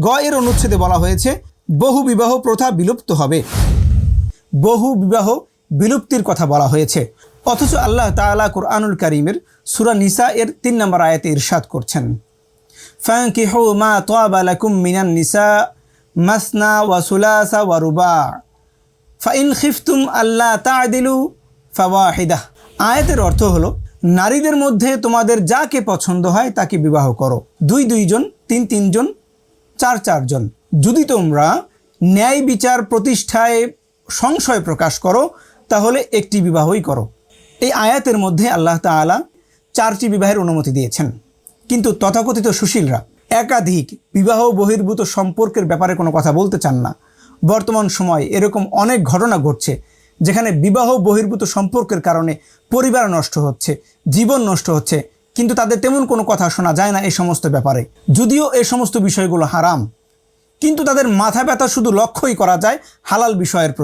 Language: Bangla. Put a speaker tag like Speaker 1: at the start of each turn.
Speaker 1: গ এর অনুচ্ছেদে বলা হয়েছে বহু বিবাহ প্রথা বিলুপ্ত হবে, বহু বিবাহ বিলুপ্তির কথা বলা হয়েছে। অথচ আল্লাহ তাআলা কুরআনুল কারীমের সূরা নিসা এর ৩ নম্বর আয়াতে ইরশাদ করছেন, ফানকিহু মা তাবা লাকুম মিনান নিসা মাসনা ওয়া সুলাসা ওয়া রুবা ফাইন খিফতুম আল্লা তা'দিলু ফাওয়াহিদাহ। আয়াতের অর্থ হলো, নারীদের মধ্যে তোমাদের যাকে পছন্দ হয় তাকে বিবাহ করো, ২ জন, ৩ জন, ৪ জন। যদি তোমরা ন্যায় বিচার প্রতিষ্ঠায় সংশয় প্রকাশ করো তাহলে একটি বিবাহই করো। এই আয়াতের মধ্যে আল্লাহ তাআলা ৪টি বিবাহের অনুমতি দিয়েছেন, কিন্তু তথাকথিত সুশীলরা একাধিক বিবাহ বহির্ভূত সম্পর্কের ব্যাপারে কোনো কথা বলতে চান না। বর্তমান সময়ে এরকম অনেক ঘটনা ঘটছে যেখানে বিবাহ বহির্ভূত সম্পর্কের কারণে পরিবার নষ্ট হচ্ছে, জীবন নষ্ট হচ্ছে, কিন্তু তাদের তেমন কোনো কথা শোনা যায় না এই সমস্ত ব্যাপারে। যদিও এই সমস্ত বিষয়গুলো হারাম, কিন্তু তাদের মাথা ব্যথা শুধু লক্ষ্যই করা যায় হালাল বিষয়ের প্রতি।